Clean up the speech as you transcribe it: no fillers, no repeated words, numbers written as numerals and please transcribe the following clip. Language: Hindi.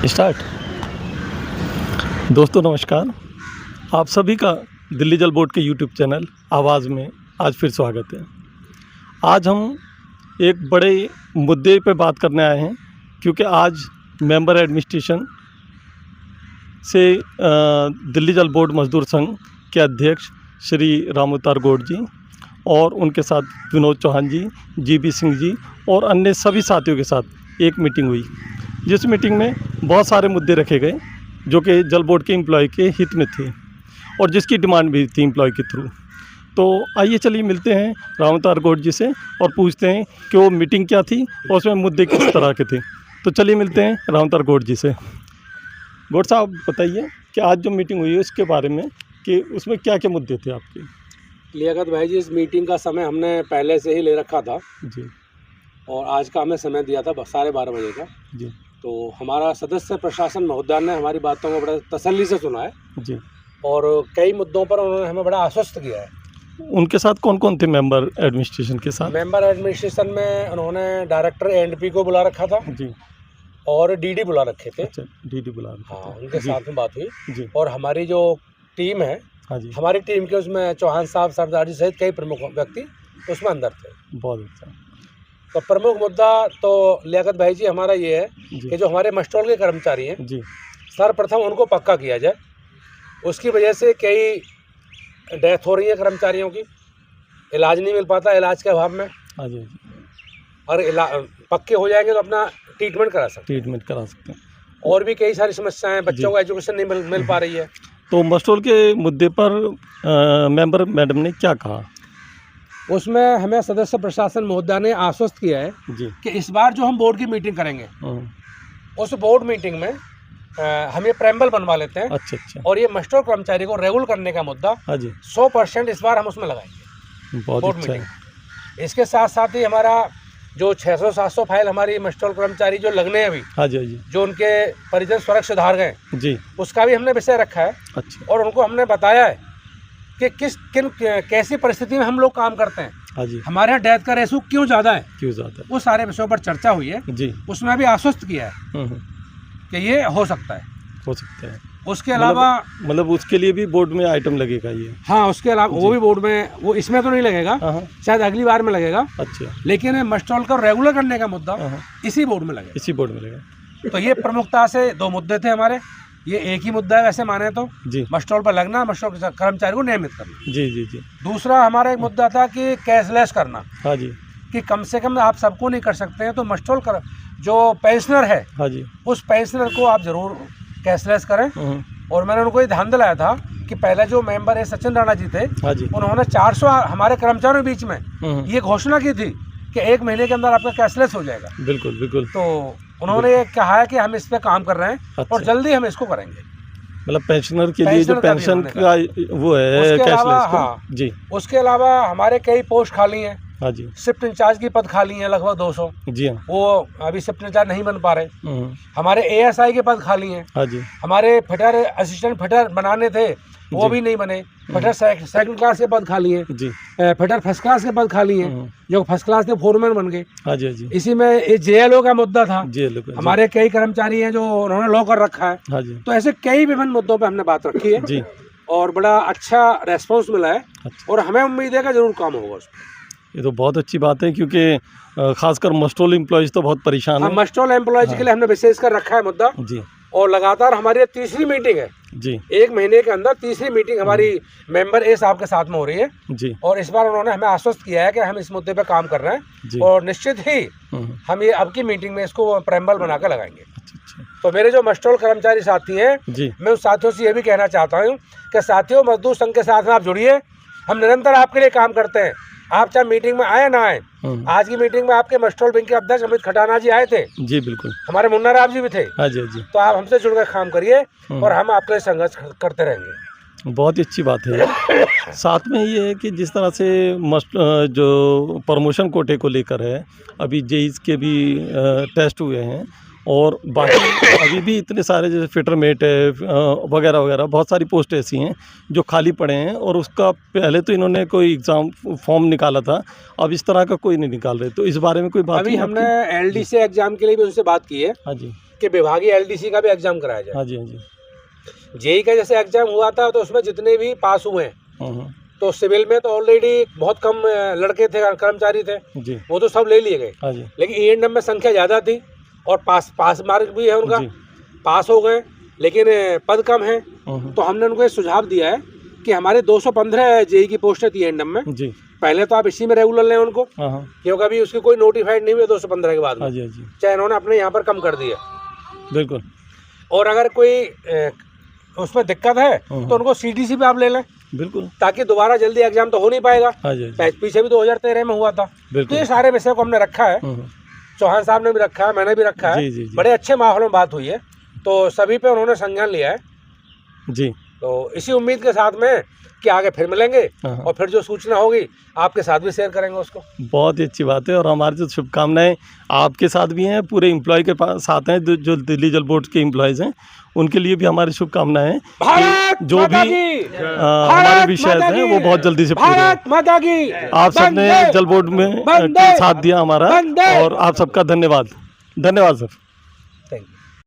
स्टार्ट। दोस्तों नमस्कार, आप सभी का दिल्ली जल बोर्ड के यूट्यूब चैनल आवाज़ में आज फिर स्वागत है। आज हम एक बड़े मुद्दे पे बात करने आए हैं, क्योंकि आज मेंबर एडमिनिस्ट्रेशन से दिल्ली जल बोर्ड मजदूर संघ के अध्यक्ष श्री राम अवतार गौड़ जी और उनके साथ विनोद चौहान जी, जीबी सिंह जी और अन्य सभी साथियों के साथ एक मीटिंग हुई, जिस मीटिंग में बहुत सारे मुद्दे रखे गए जो कि जल बोर्ड के एम्प्लॉय के हित में थे और जिसकी डिमांड भी थी एम्प्लॉय के थ्रू। तो आइए चलिए मिलते हैं राम अवतार गौड़ जी से और पूछते हैं कि वो मीटिंग क्या थी और उसमें मुद्दे किस तरह के थे। तो चलिए मिलते हैं राम अवतार गौड़ जी से। गौड़ साहब बताइए कि आज जो मीटिंग हुई है उसके बारे में, कि उसमें क्या क्या मुद्दे थे आपके। लियाकत भाई जी, इस मीटिंग का समय हमने पहले से ही ले रखा था जी और आज का हमें समय दिया था 12:30 बजे का। जी तो हमारा सदस्य प्रशासन महोदय ने हमारी बातों को बड़ा तसल्ली से सुना है जी। और कई मुद्दों पर उन्होंने हमें बड़ा आश्वस्त किया है। उनके साथ कौन कौन थे मेंबर एडमिनिस्ट्रेशन के साथ? मेंबर एडमिनिस्ट्रेशन में उन्होंने डायरेक्टर एंडपी को बुला रखा था जी। और डीडी बुला रखे थे। अच्छा, डीडी बुला रहे हाँ, थे। उनके जी, साथ में बात हुई। जी। और हमारी जो टीम है, हाँ जी, हमारी टीम के उसमें चौहान साहब, सरदार जी सहित कई प्रमुख व्यक्ति उसमें अंदर थे। बहुत अच्छा। तो प्रमुख मुद्दा तो लियाकत भाई जी हमारा ये है जी कि जो हमारे मस्टोल के कर्मचारी हैं, जी सर्वप्रथम उनको पक्का किया जाए। उसकी वजह से कई डेथ हो रही है कर्मचारियों की, इलाज नहीं मिल पाता इलाज के अभाव में, हाँ जी, और पक्के हो जाएंगे तो अपना ट्रीटमेंट करा सकते ट्रीटमेंट करा सकते हैं। हैं। और भी कई सारी समस्याएं हैं, बच्चों जी। को एजुकेशन नहीं मिल पा रही है। तो मस्टोल के मुद्दे पर मेंबर मैडम ने क्या कहा? उसमें हमें सदस्य प्रशासन महोदय ने आश्वस्त किया है जी। कि इस बार जो हम बोर्ड की मीटिंग करेंगे, उस बोर्ड मीटिंग में हम ये प्रेम्बल बनवा लेते हैं। अच्छा अच्छा। और ये मस्टोल कर्मचारी को रेगुलर करने का मुद्दा हाँ जी, 100% इस बार हम उसमें लगाएंगे बहुत बोर्ड अच्छा है। मीटिंग। इसके साथ साथ ही हमारा जो 600-700 फाइल हमारी मस्टोल कर्मचारी जो लगने हैं अभी, हाँ जी, हाँ जी, जो उनके परिजन स्वर्ग सुधार गए, जी। उसका भी हमने विषय रखा है। अच्छा, और उनको हमने बताया है कि कैसी परिस्थिति में हम लोग काम करते हैं, हाँ जी। हमारे यहाँ डेथ का रेशो क्यों ज़्यादा है, क्यों ज़्यादा? वो सारे विषयों पर चर्चा हुई है। जी। उसमें भी आश्वस्त किया है हम्म, कि ये हो सकता है। हो सकता है। उसके अलावा मतलब उसके लिए भी बोर्ड में आइटम लगेगा ये? हाँ, उसके अलावा वो भी बोर्ड में, वो इसमें तो नहीं लगेगा, हाँ हाँ, शायद अगली बार में लगेगा, अच्छा। लेकिन मस्टोल को रेगुलर करने का मुद्दा हाँ, इसी बोर्ड में लगेगा। इसी बोर्ड में लगेगा। तो ये प्रमुखता से दो मुद्दे थे हमारे। ये एक ही मुद्दा है वैसे माने तो, जी मस्टोल पर लगना, मस्टोल के कर्मचारी को नियमित करना। जी जी जी। दूसरा हमारा एक मुद्दा था कि कैशलेस करना, हाँ जी, कि कम से कम आप सबको नहीं कर सकते हैं तो मस्टोल कर जो पेंशनर है, हाँ जी। उस पेंशनर को आप ज़रूर कैशलेस करें। और मैंने उनको ये ध्यान दिलाया था कि पहले जो मेंबर है सचिन राणा जी थे, हाँ जी। उन्होंने 400 हमारे कर्मचारियों के बीच में ये घोषणा की थी कि 1 महीने के अंदर आपका कैशलेस हो जाएगा। बिल्कुल बिल्कुल। तो उन्होंने ये कहा है कि हम इस पे काम कर रहे हैं अच्छा। और जल्दी हम इसको करेंगे। मतलब पेंशनर के लिए जो पेंशनर का भी पेंशन उन्होंने का वो है उसके अलावा कैशलेस का। हाँ, जी उसके अलावा हमारे कई पोस्ट खाली हैं। हाँ जी, शिफ्ट इंचार्ज की पद खाली हैं लगभग 200, जी हाँ। वो अभी शिफ्ट इंचार्ज नहीं बन पा रहे। हम्म, हमारे एएसआई के पद खाली हैं। हाँ जी, हमारे फिटर असिस्टेंट फिटर बनाने थे, वो जी। भी नहीं बने। फिटर सेकंड क्लास के पद खाली हैं। जी फिटर फर्स्ट क्लास के पद खाली हैं, जो फर्स्ट क्लास के फोरमैन बन गए। हाँ जी, हाँ जी, इसी में ये जेएलओ का मुद्दा था। जी लोग हमारे कई कर्मचारी हैं जो उन्होंने लॉ कर रखा है। हाँ जी, तो ऐसे कई विभिन्न मुद्दों पे हमने बात रखी है जी। और बड़ा अच्छा रेस्पॉन्स मिला है। अच्छा, और हमें उम्मीद है कि जरूर काम होगा उसमें। ये तो बहुत अच्छी बात है, क्योंकि खासकर मस्टोल एम्प्लॉयज़ तो बहुत परेशान हम है। मस्टोल एम्प्लॉयज के लिए हमने विशेष कर रखा है मुद्दा। जी और लगातार हमारी 3री मीटिंग है, जी 1 महीने के अंदर 3री मीटिंग हमारी मेंबर ए साहब के साथ में हो रही है। जी और इस बार उन्होंने हमें आश्वस्त किया है कि हम इस मुद्दे पे काम कर रहे जी। हैं और निश्चित ही हम्म, हम ये अब की मीटिंग में इसको प्रेम्बल बना कर लगाएंगे। अच्छा अच्छा। तो मेरे जो मस्टोल कर्मचारी साथी हैं, जी मैं उन साथियों से ये भी कहना चाहता हूँ कि साथियों, मजदूर संघ के साथ में आप जुड़िए। हम निरंतर आपके लिए काम करते हैं, आप चाहे मीटिंग में आए ना आए। आज की मीटिंग में आपके मस्टोल विंग के अध्यक्ष अमित खटाना जी आए थे, जी बिल्कुल। हमारे मुन्ना राव जी भी थे। हाँ जी, हाँ जी, तो आप हमसे जुड़कर काम करिए और हम आपके लिए संघर्ष करते रहेंगे। बहुत ही अच्छी बात है। साथ में ये है कि जिस तरह से जो प्रमोशन कोटे को लेकर है, अभी जेईज़ के भी टेस्ट हुए हैं और बाकी अभी भी इतने सारे जैसे फिटर मेट है वगैरह वगैरह बहुत सारी पोस्ट ऐसी हैं जो खाली पड़े हैं। और उसका पहले तो इन्होंने कोई एग्ज़ाम फॉर्म निकाला था, अब इस तरह का कोई नहीं निकाल रहे। तो इस बारे में कोई बात अभी नहीं हमने आपकी? एलडीसी एग्जाम के लिए भी उनसे बात की है। हाँ जी, कि विभागीय एलडीसी का भी एग्जाम कराया जाए। हाँ जी, हाँ जी। जेई का जैसे एग्जाम हुआ था तो उसमें जितने भी पास हुए हैं, हाँ तो सिविल में तो ऑलरेडी बहुत कम लड़के थे, कर्मचारी थे, जी। वो तो सब ले लिए गए। हाँ जी, लेकिन E&M में संख्या ज़्यादा थी और पास मार्क भी है उनका, जी। पास हो गए, लेकिन पद कम है। हाँ तो हमने उनको ये सुझाव दिया है कि हमारे 215 जेई की पोस्टें थी E&M में, जी। पहले तो आप इसी में रेगुलर लें उनको, हाँ हाँ क्योंकि अभी उसकी कोई नोटिफाइड नहीं हुई 215 के बाद में। हाँ जी, हाँ जी, चाहे इन्होंने अपने यहाँ पर कम कर दिया। बिल्कुल। और अगर कोई उसमें दिक्कत है तो उनको CDC पे आप ले लें, बिल्कुल। ताकि दोबारा जल्दी एग्जाम तो हो नहीं पाएगा। हाँ जी, हाँ जी, पीछे भी 2013 में हुआ था। तो बिल्कुल। ये सारे विषय को हमने रखा है, चौहान साहब ने भी रखा है, मैंने भी रखा है। जी, जी, जी। बड़े अच्छे माहौल में बात हुई है, तो सभी पे उन्होंने संज्ञान लिया है। जी। तो इसी उम्मीद के साथ में कि आगे फिर मिलेंगे हाँ। और फिर जो सूचना होगी आपके साथ भी शेयर करेंगे उसको। बहुत ही अच्छी बात है, और हमारी जो शुभकामनाएं आपके साथ भी हैं, पूरे एम्प्लॉय के साथ हैं, जो दिल्ली जल बोर्ड के एम्प्लॉयज़ हैं, उनके लिए भी हमारी शुभकामनाएं हैं कि जो भी हमारे विषय हैं वो बहुत जल्दी से पूरे हों। आप सबने जल बोर्ड में साथ दिया हमारा, और आप सबका धन्यवाद। धन्यवाद सर।